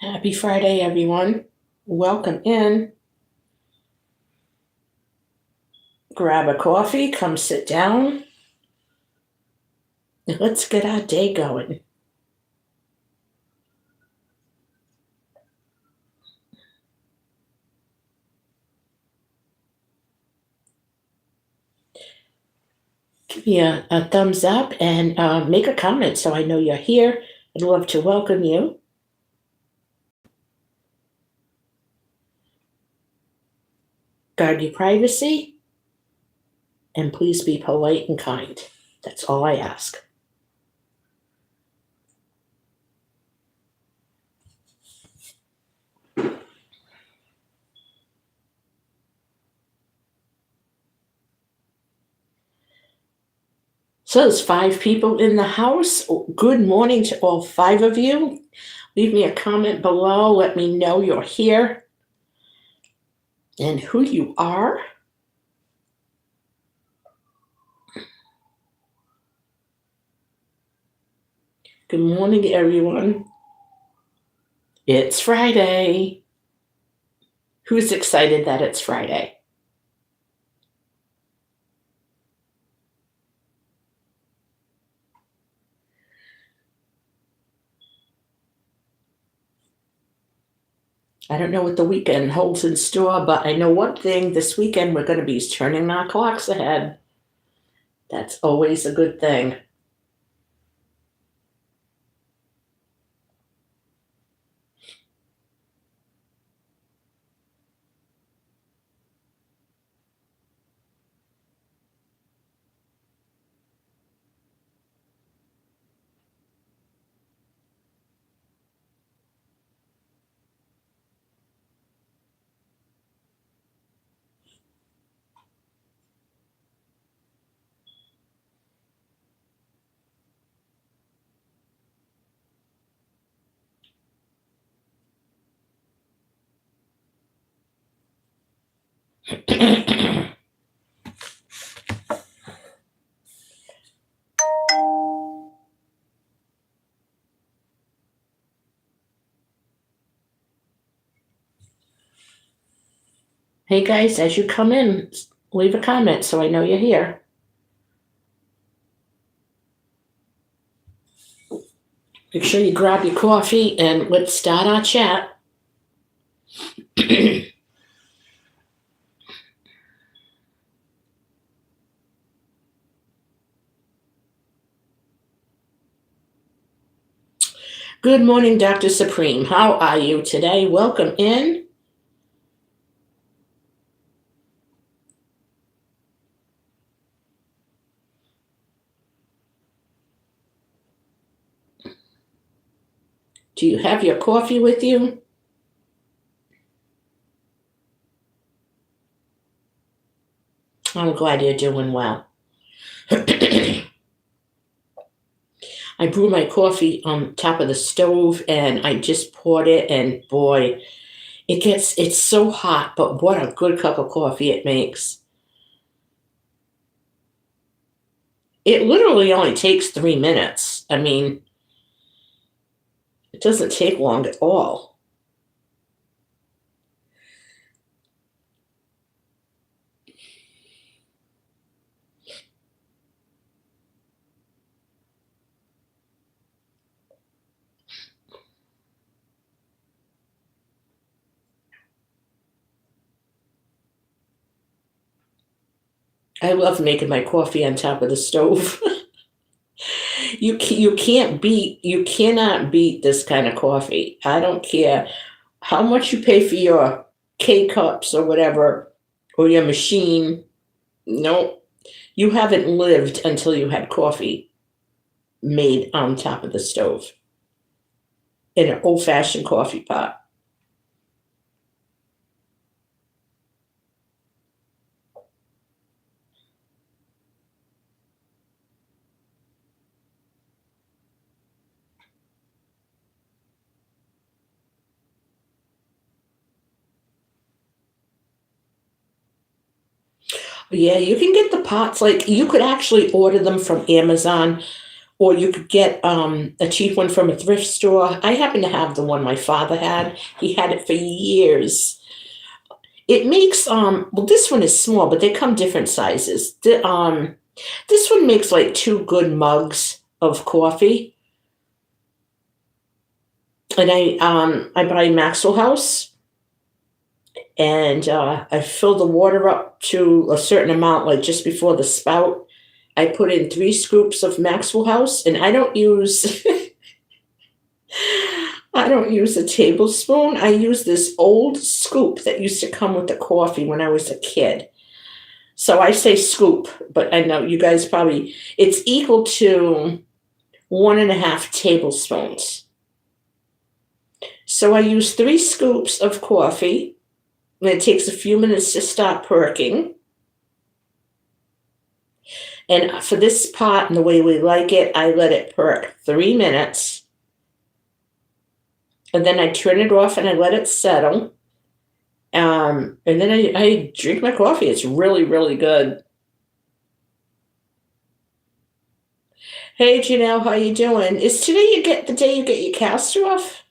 Happy Friday, everyone. Welcome in. Grab a coffee, come sit down, and let's get our day going. Give me a thumbs up and make a comment so I know you're here. I'd love to welcome you. Guard your privacy, and please be polite and kind. That's all I ask. So there's 5 people in the house. Good morning to all 5 of you. Leave me a comment below. Let me know you're here and who you are. Good morning, everyone. It's Friday. Who's excited that it's Friday? I don't know what the weekend holds in store, but I know one thing. This weekend we're going to be turning our clocks ahead. That's always a good thing. Hey guys, as you come in, leave a comment so I know you're here. Make sure you grab your coffee and let's start our chat. Good morning, Dr. Supreme. How are you today? Welcome in. Do you have your coffee with you? I'm glad you're doing well. I brew my coffee on top of the stove and I just poured it, and boy, it's so hot, but what a good cup of coffee it makes. It literally only takes 3 minutes. I mean, it doesn't take long at all. I love making my coffee on top of the stove. You cannot beat this kind of coffee. I don't care how much you pay for your K cups or whatever, or your machine. No, you haven't lived until you had coffee made on top of the stove in an old fashioned coffee pot. Yeah, you can get the pots. Like, you could actually order them from Amazon, or you could get a cheap one from a thrift store. I happen to have the one my father had. He had it for years. It makes well, this one is small, but they come different sizes. This one makes like two good mugs of coffee. And I buy Maxwell House, and I fill the water up to a certain amount, like just before the spout. I put in 3 scoops of Maxwell House, and I don't use I don't use a tablespoon. I use this old scoop that used to come with the coffee when I was a kid. So I say scoop, but I know you guys probably, it's equal to 1.5 tablespoons. So I use 3 scoops of coffee, and it takes a few minutes to start perking. And for this pot and the way we like it, I let it perk 3 minutes. And then I turn it off and I let it settle. And then I drink my coffee. It's really, really good. Hey, Janelle, how you doing? Is today the day you get your cast off?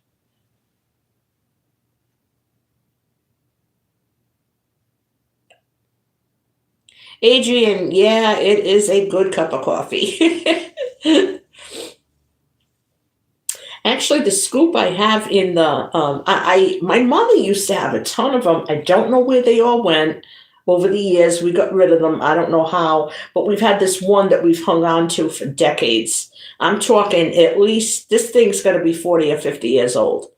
Adrian, yeah, it is a good cup of coffee. Actually, the scoop I have in the my mother used to have a ton of them. I don't know where they all went over the years. We got rid of them. I don't know how, but we've had this one that we've hung on to for decades. I'm talking at least this thing's got to be 40 or 50 years old.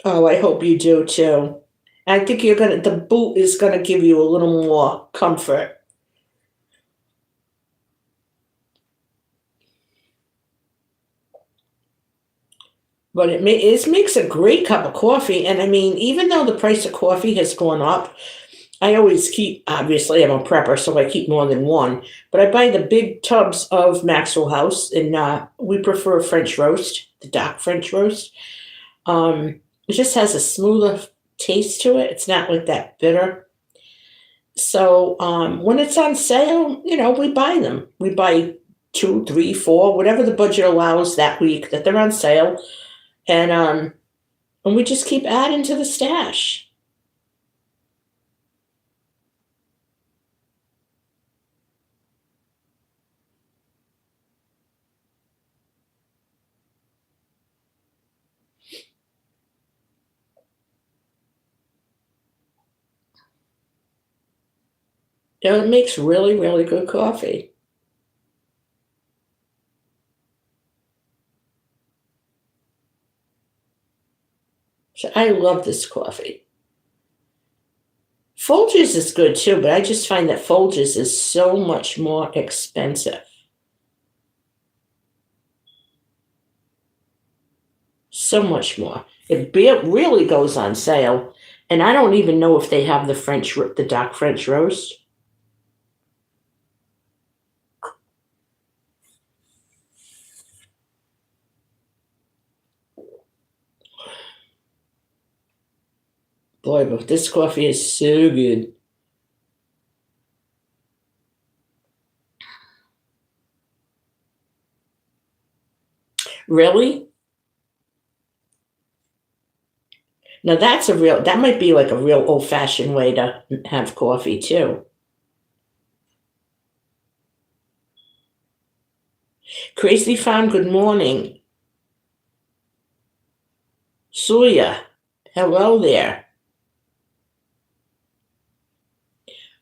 Oh, I hope you do too. I think the boot is gonna give you a little more comfort. But it makes a great cup of coffee. And I mean, even though the price of coffee has gone up, I always keep, obviously, I'm a prepper, so I keep more than one. But I buy the big tubs of Maxwell House, and we prefer French roast, the dark French roast. It just has a smoother taste to it. It's not like that bitter. So when it's on sale, we buy them. We buy 2, 3, 4, whatever the budget allows that week that they're on sale, and we just keep adding to the stash. It makes really, really good coffee. So I love this coffee. Folgers is good too, but I just find that Folgers is so much more expensive. So much more. It really goes on sale, and I don't even know if they have the dark French roast. Boy, but this coffee is so good. Really? Now that might be like a real old-fashioned way to have coffee too. Crazy Farm, good morning. Suya, hello there.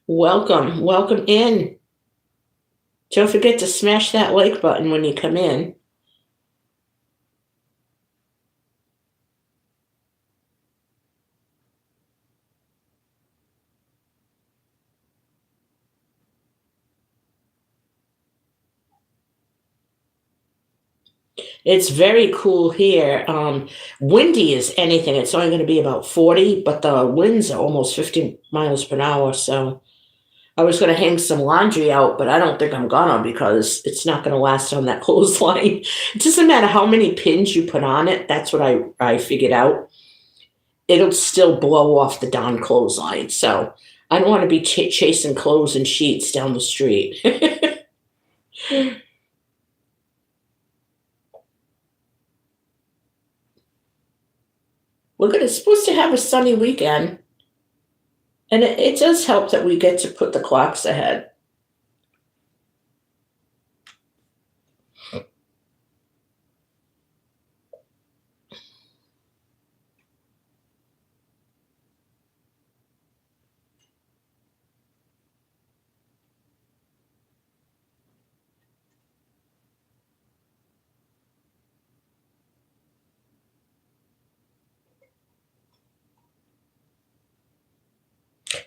Welcome, welcome in. Don't forget to smash that like button when you come in. It's very cool here. Windy as anything. It's only going to be about 40, but the winds are almost 50 miles per hour. So I was going to hang some laundry out, but I don't think I'm gonna because it's not going to last on that clothesline. It doesn't matter how many pins you put on it. That's what I figured out. It'll still blow off the darn clothesline. So I don't want to be chasing clothes and sheets down the street. Supposed to have a sunny weekend, and it does help that we get to put the clocks ahead.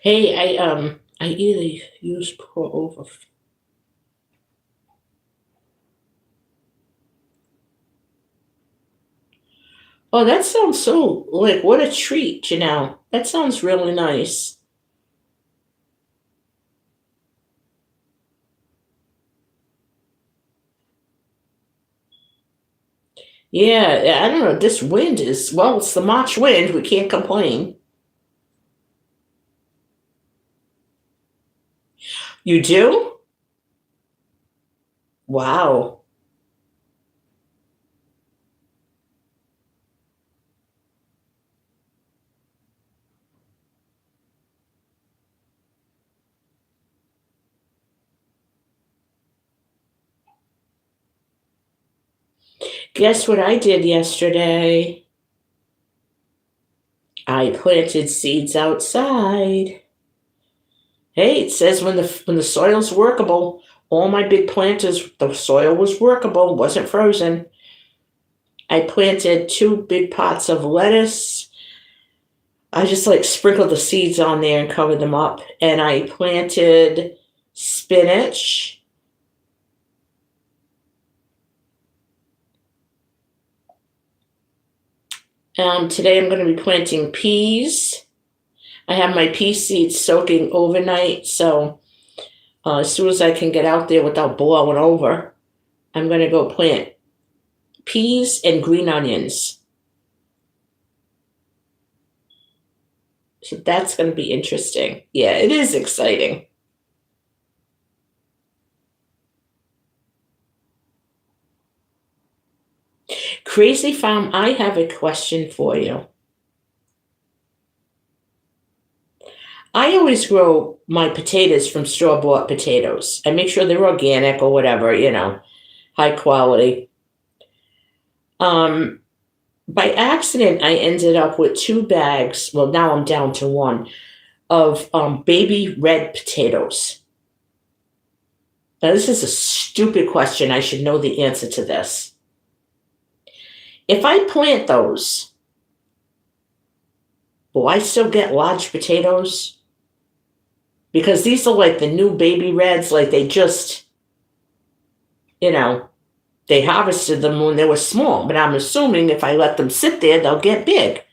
Hey, I either use pour over. Oh, that sounds so like what a treat, Janelle. That sounds really nice. Yeah, I don't know. This wind is, well, it's the March wind. We can't complain. You do? Wow. Guess what I did yesterday? I planted seeds outside. Hey, it says when the soil's workable, all my big planters, the soil was workable, wasn't frozen. I planted 2 big pots of lettuce. I just like sprinkled the seeds on there and covered them up. And I planted spinach. Today I'm going to be planting peas. I have my pea seeds soaking overnight, so as soon as I can get out there without blowing over, I'm going to go plant peas and green onions. So that's going to be interesting. Yeah, it is exciting. Crazy Farm, I have a question for you. I always grow my potatoes from store-bought potatoes. I make sure they're organic or whatever, high quality. Um, by accident, I ended up with 2 bags. Well, now I'm down to one of baby red potatoes. Now, this is a stupid question. I should know the answer to this. If I plant those, will I still get large potatoes? Because these are like the new baby reds, like they just, you know, they harvested them when they were small. But I'm assuming if I let them sit there, they'll get big.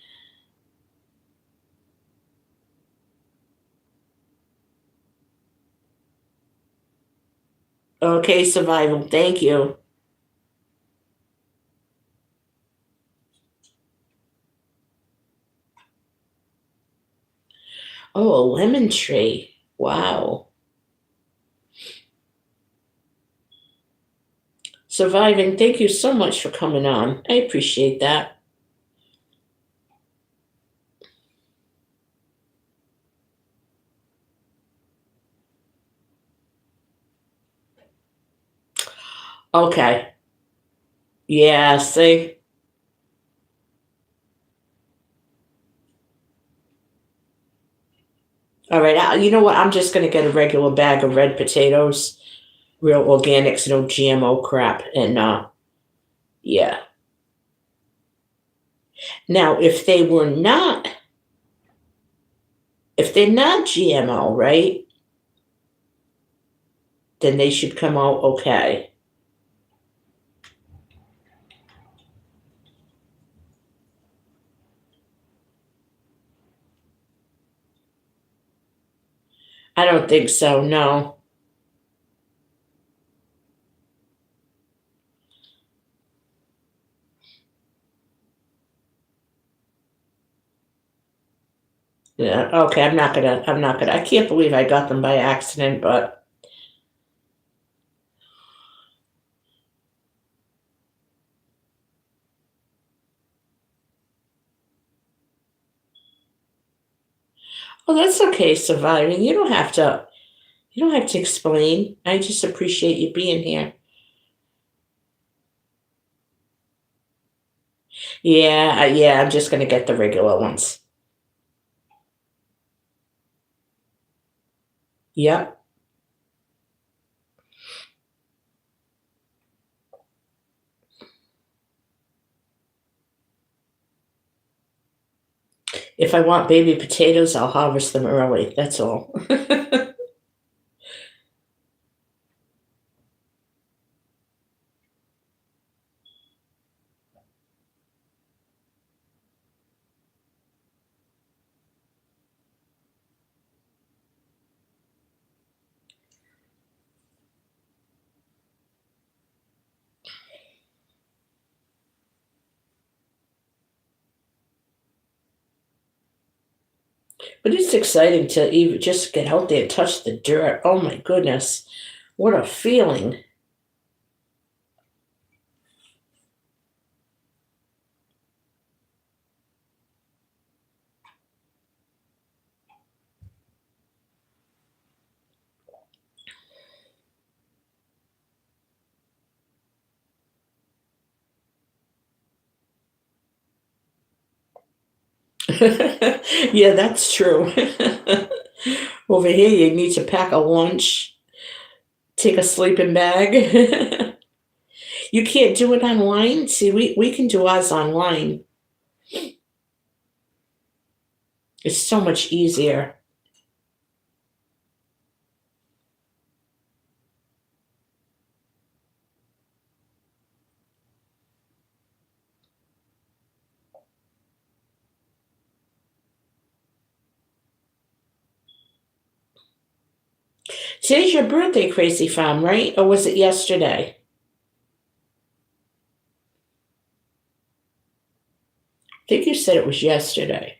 Okay, survival. Thank you. Oh, a lemon tree. Wow. Surviving. Thank you so much for coming on. I appreciate that. Okay. Yeah, see? All right. You know what? I'm just going to get a regular bag of red potatoes, real organics, no GMO crap. And yeah. Now, if they're not GMO, right, then they should come out okay. I don't think so, no. Yeah, okay, I can't believe I got them by accident, but well, that's okay surviving. You don't have to explain. I just appreciate you being here. Yeah, yeah, I'm just gonna get the regular ones. Yep. If I want baby potatoes, I'll harvest them early. That's all. But it's exciting to even just get out there and touch the dirt. Oh my goodness. What a feeling. Yeah, that's true. Over here, you need to pack a lunch, take a sleeping bag. You can't do it online? See, we can do ours online. It's so much easier. Today's your birthday, Crazy Farm, right? Or was it yesterday? I think you said it was yesterday.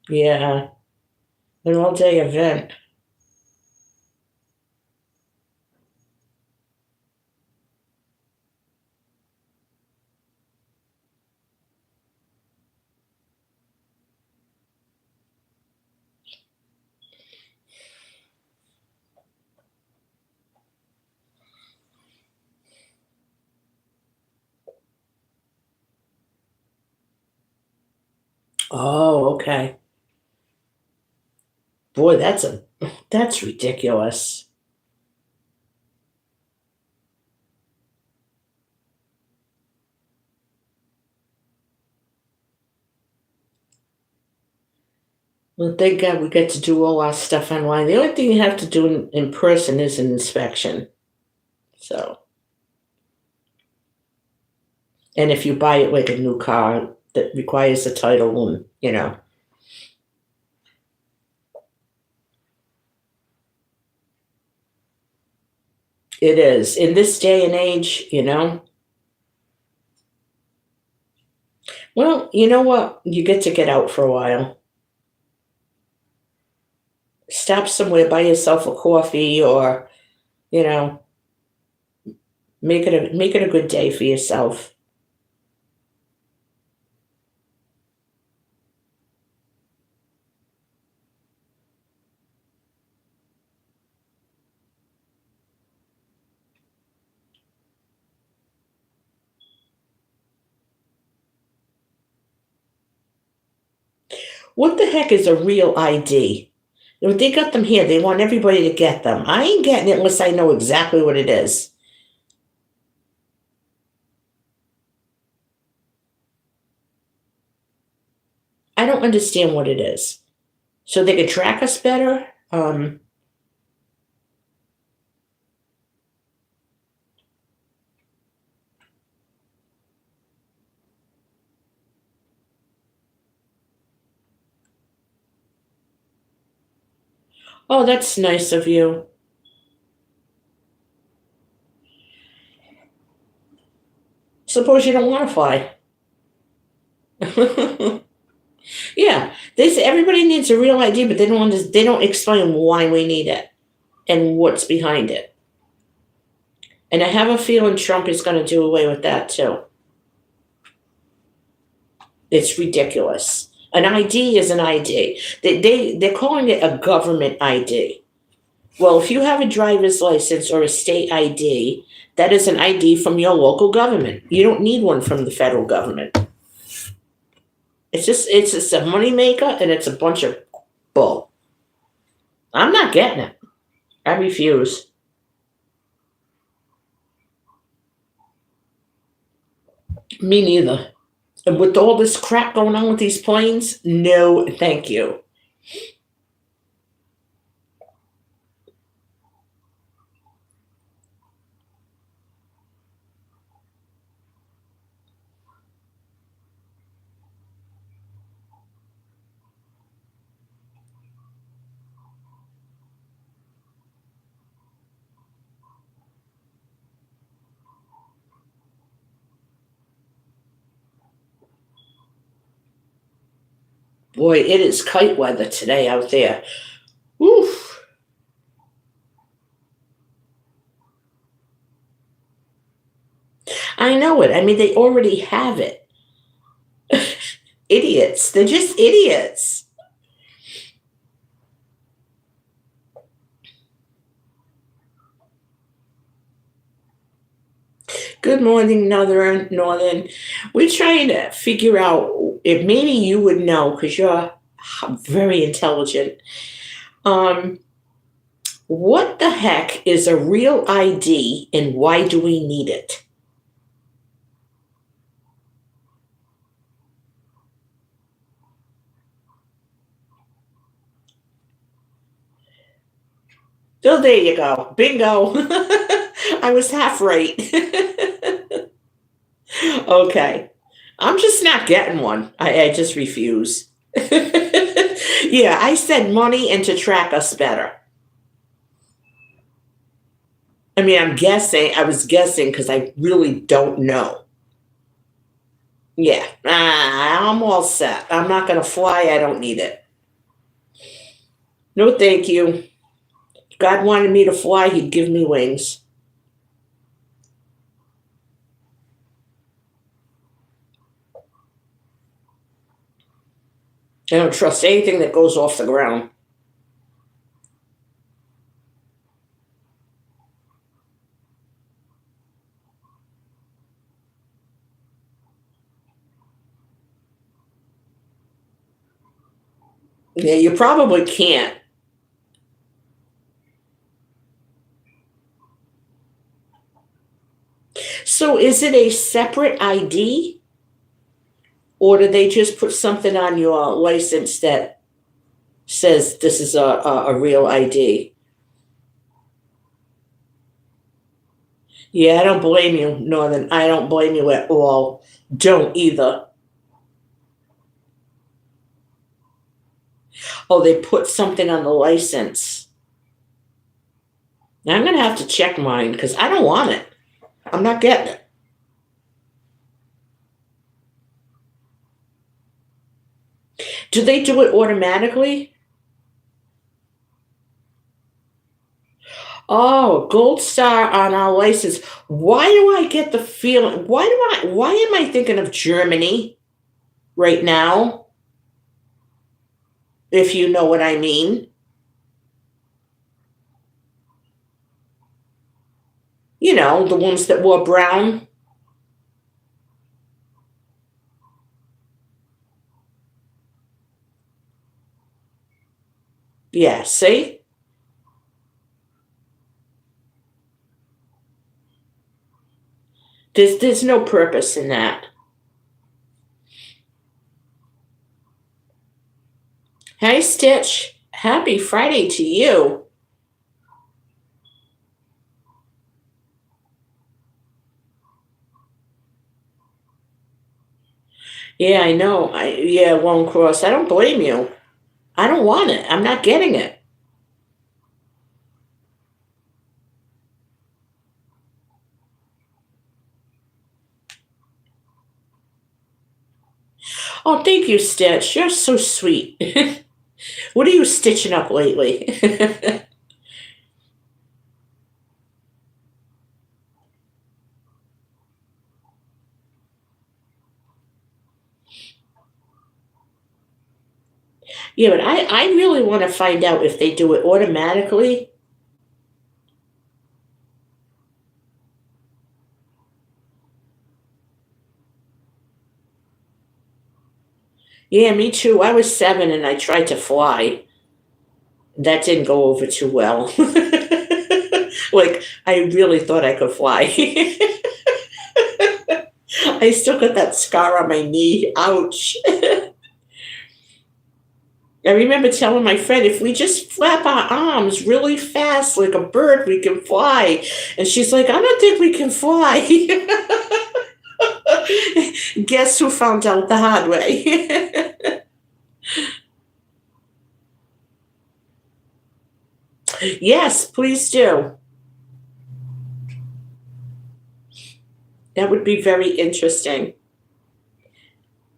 Yeah, an all-day event. Oh, okay. Boy, that's ridiculous. Well, thank God we get to do all our stuff online. The only thing you have to do in person is an inspection. So, and if you buy it like a new car that requires a title and, it is. In this day and age. Well, you know what? You get to get out for a while. Stop somewhere, buy yourself a coffee or, you know, make it a good day for yourself. What the heck is a real ID? They got them here. They want everybody to get them. I ain't getting it unless I know exactly what it is. I don't understand what it is. So they can track us better? Oh, that's nice of you. Suppose you don't want to fly. Yeah, they say everybody needs a real ID, but they don't explain why we need it and what's behind it. And I have a feeling Trump is going to do away with that too. It's ridiculous. An ID is an ID. They're calling it a government ID. Well, if you have a driver's license or a state ID, that is an ID from your local government. You don't need one from the federal government. It's just a moneymaker and it's a bunch of bull. I'm not getting it. I refuse. Me neither. And with all this crap going on with these planes, no, thank you. Boy, it is kite weather today out there. Oof. I know it. I mean, they already have it. Idiots. They're just idiots. Good morning, Northern. We're trying to figure out if maybe you would know because you're very intelligent. What the heck is a real ID and why do we need it? So there you go. Bingo. I was half right. Okay. I'm just not getting one. I just refuse. Yeah, I said money and to track us better. I mean, I was guessing because I really don't know. Yeah, I'm all set. I'm not going to fly. I don't need it. No, thank you. God wanted me to fly, he'd give me wings. I don't trust anything that goes off the ground. Yeah, you probably can't. So is it a separate ID? Or do they just put something on your license that says this is a real ID? Yeah, I don't blame you, Northern. I don't blame you at all. Don't either. Oh, they put something on the license. Now I'm going to have to check mine because I don't want it. I'm not getting it. Do they do it automatically? Oh, gold star on our license. Why do I get the feeling? Why am I thinking of Germany right now? If you know what I mean. You know, the ones that wore brown. Yeah, see? There's no purpose in that. Hey, Stitch. Happy Friday to you. Yeah, I know. Yeah, Lone Cross. I don't blame you. I don't want it. I'm not getting it. Oh, thank you, Stitch. You're so sweet. What are you stitching up lately? Yeah, but I really want to find out if they do it automatically. Yeah, me too. I was 7 and I tried to fly. That didn't go over too well. Like, I really thought I could fly. I still got that scar on my knee. Ouch. I remember telling my friend, if we just flap our arms really fast like a bird, we can fly. And she's like, I don't think we can fly. Guess who found out the hard way? Yes, please do. That would be very interesting.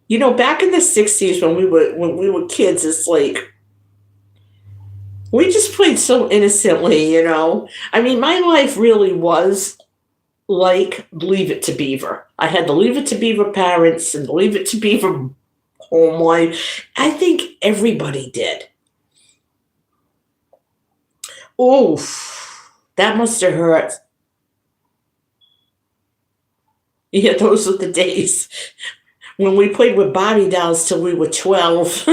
You know, back in the 60s when we were kids, it's like we just played so innocently, you know. I mean, my life really was like Leave It to Beaver. I had the Leave It to Beaver parents and the Leave It to Beaver home life. I think everybody did. Oof, that must have hurt. Yeah, those were the days when we played with Barbie dolls till we were 12.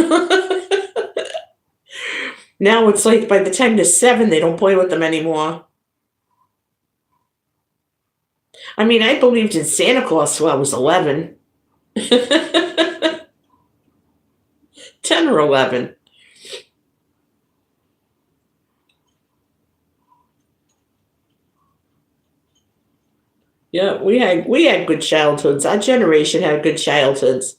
Now it's like by the time they're 7, they don't play with them anymore. I mean, I believed in Santa Claus till I was 11. 10 or 11. Yeah, we had good childhoods. Our generation had good childhoods.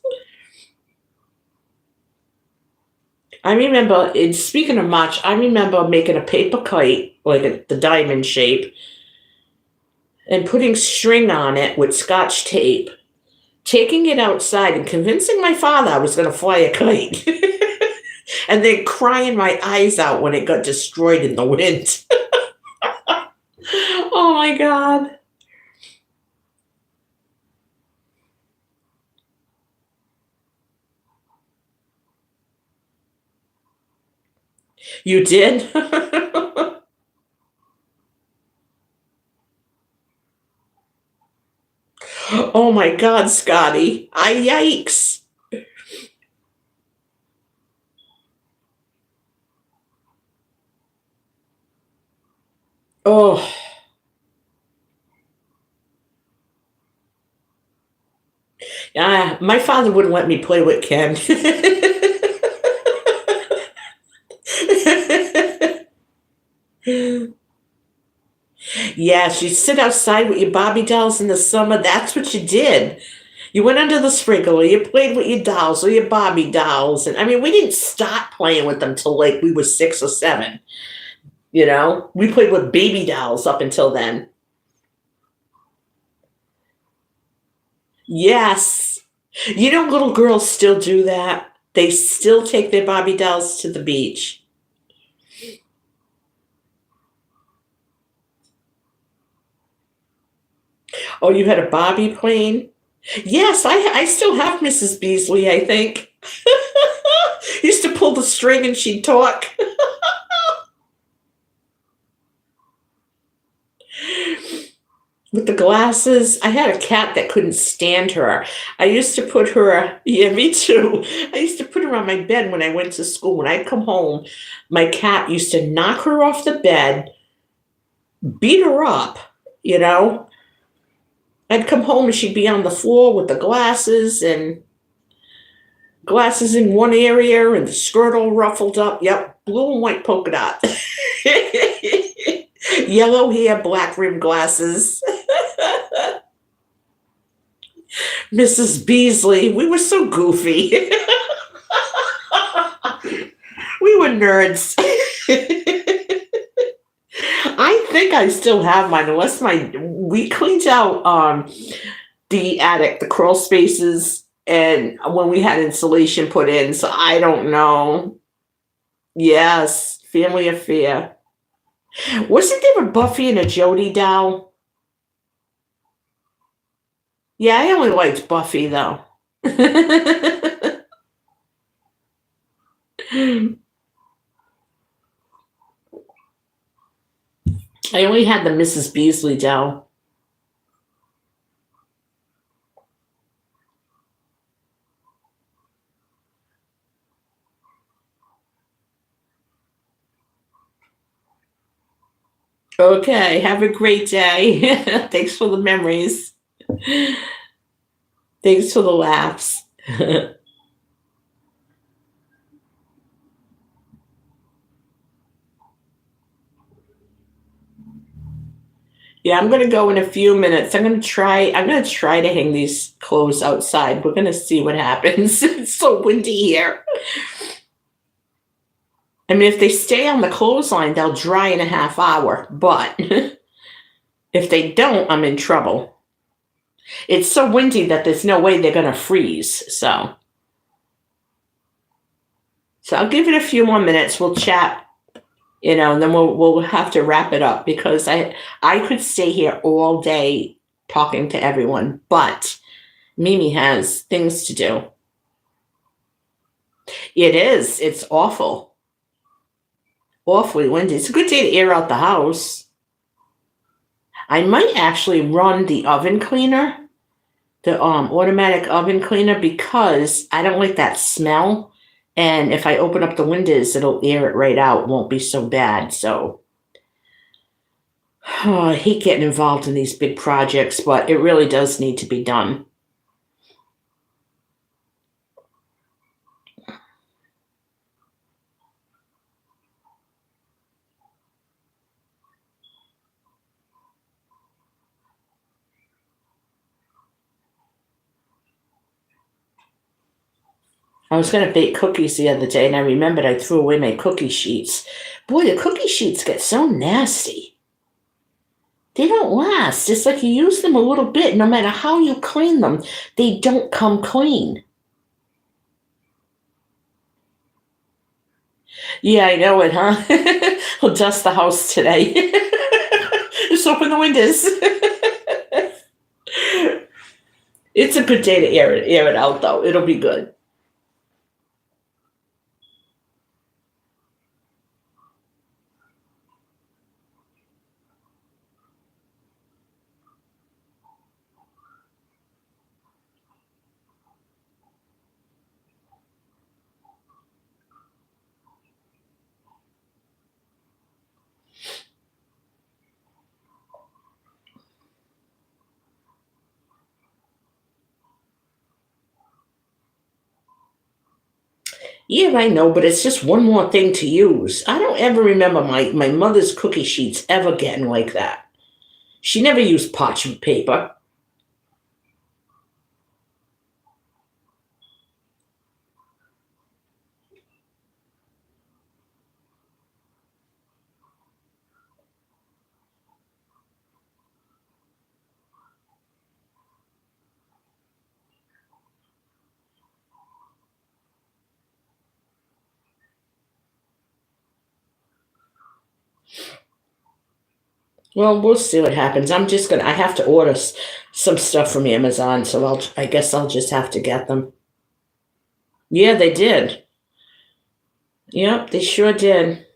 I remember, speaking of March, I remember making a paper kite, like the diamond shape, and putting string on it with scotch tape, taking it outside and convincing my father I was going to fly a kite, and then crying my eyes out when it got destroyed in the wind. Oh my God. You did? Oh my God, Scotty. I yikes. Oh, yeah. My father wouldn't let me play with Ken. Yes, you sit outside with your Barbie dolls in the summer. That's what you did. You went under the sprinkler, you played with your dolls or your Barbie dolls. And I mean, we didn't stop playing with them till like we were 6 or 7. You know, we played with baby dolls up until then. Yes. You know, little girls still do that. They still take their Barbie dolls to the beach. Oh, you had a Barbie plane? Yes, I still have Mrs. Beasley, I think. Used to pull the string and she'd talk. With the glasses. I had a cat that couldn't stand her. I used to put her, yeah, me too. I used to put her on my bed when I went to school. When I'd come home, my cat used to knock her off the bed, beat her up, you know. I'd come home and she'd be on the floor with the glasses in one area and the skirt all ruffled up. Yep, blue and white polka dot. Yellow hair, black rim glasses. Mrs. Beasley, we were so goofy. We were nerds. I think I still have mine, unless we cleaned out the attic, the crawl spaces, and when we had insulation put in, so I don't know. Yes, Family Affair. Wasn't there a Buffy and a Jody doll? Yeah, I only liked Buffy though. I only had the Mrs. Beasley doll. Okay, have a great day. Thanks for the memories. Thanks for the laughs. Yeah, I'm gonna go in a few minutes. I'm gonna try to hang these clothes outside. We're gonna see what happens. It's so windy here. I mean, if they stay on the clothesline, they'll dry in a half hour. But if they don't, I'm in trouble. It's so windy that there's no way they're gonna freeze. So I'll give it a few more minutes. We'll chat, and then we'll have to wrap it up because I could stay here all day talking to everyone, but Mimi has things to do. It is. It's awful. Awfully windy. It's a good day to air out the house. I might actually run the oven cleaner, the automatic oven cleaner, because I don't like that smell. And if I open up the windows, it'll air it right out. It won't be so bad. So I hate getting involved in these big projects, but it really does need to be done. I was going to bake cookies the other day, and I remembered I threw away my cookie sheets. Boy, the cookie sheets get so nasty. They don't last. It's like you use them a little bit, no matter how you clean them, they don't come clean. Yeah, I know it, huh? We'll dust the house today. Just open the windows. It's a good day to air it out, though. It'll be good. Yeah, I know, but it's just one more thing to use. I don't ever remember my mother's cookie sheets ever getting like that. She never used parchment paper. Well, we'll see what happens. I have to order some stuff from Amazon, so I guess I'll just have to get them. Yeah, they did. Yep, they sure did.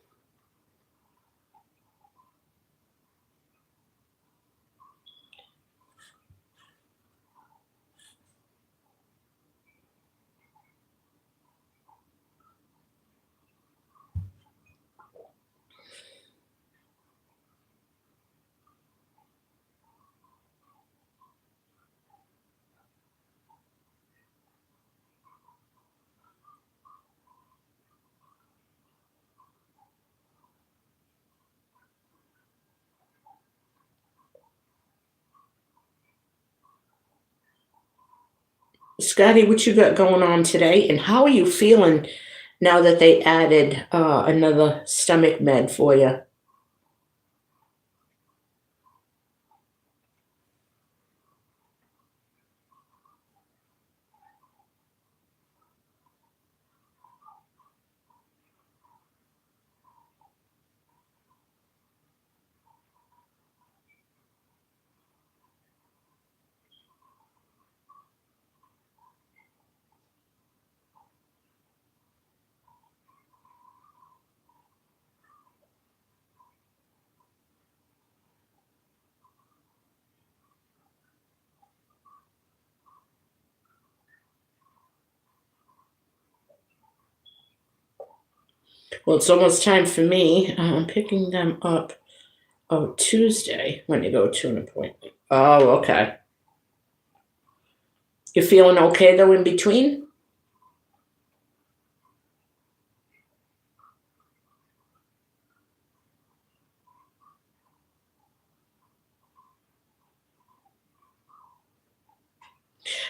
Scotty, what you got going on today? And how are you feeling now that they added another stomach med for you? Well, it's almost time for me. I'm picking them up Tuesday when you go to an appointment. Oh, okay. You feeling okay though in between?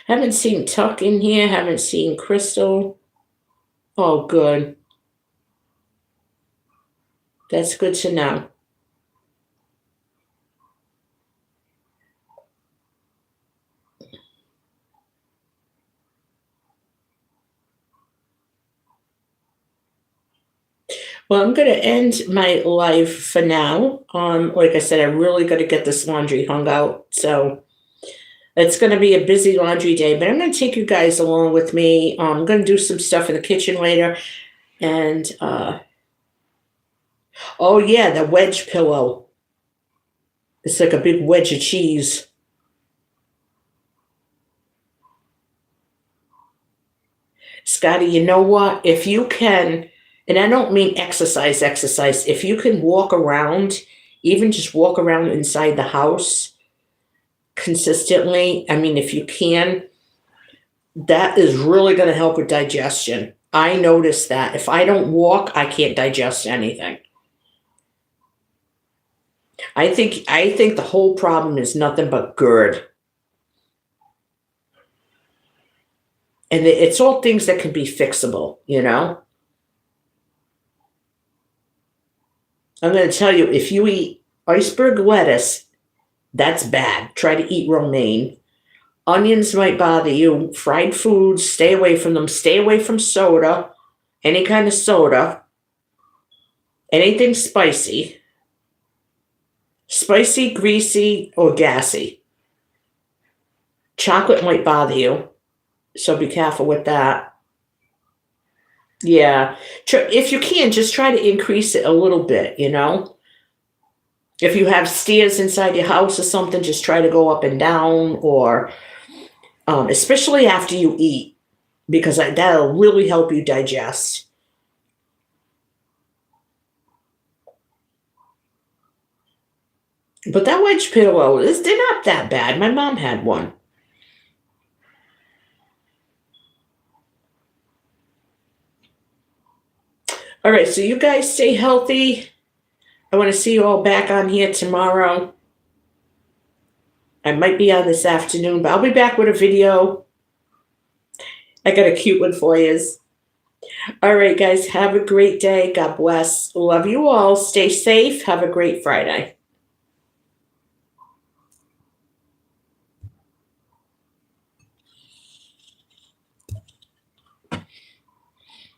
Haven't seen Tuck in here. Haven't seen Crystal. Oh, good. That's good to know. Well, I'm going to end my live for now. Like I said, I really got to get this laundry hung out. So it's going to be a busy laundry day, but I'm going to take you guys along with me. I'm going to do some stuff in the kitchen later. And, oh, yeah, the wedge pillow. It's like a big wedge of cheese. Scotty, you know what? If you can, and I don't mean exercise, if you can walk around, even just walk around inside the house consistently, I mean, if you can, that is really going to help with digestion. I notice that if I don't walk, I can't digest anything. I think the whole problem is nothing but GERD. And it's all things that can be fixable, you know? I'm going to tell you, if you eat iceberg lettuce, that's bad. Try to eat romaine. Onions might bother you. Fried foods, stay away from them. Stay away from soda, any kind of soda, anything spicy. Spicy, greasy, or gassy. Chocolate might bother you, so be careful with that. Yeah. If you can, just try to increase it a little bit, you know? If you have stairs inside your house or something, just try to go up and down, or especially after you eat, because that'll really help you digest. But that wedge pillow, they're not that bad. My mom had one. All right, so you guys stay healthy. I want to see you all back on here tomorrow. I might be on this afternoon, but I'll be back with a video. I got a cute one for you. All right, guys, have a great day. God bless. Love you all. Stay safe. Have a great Friday.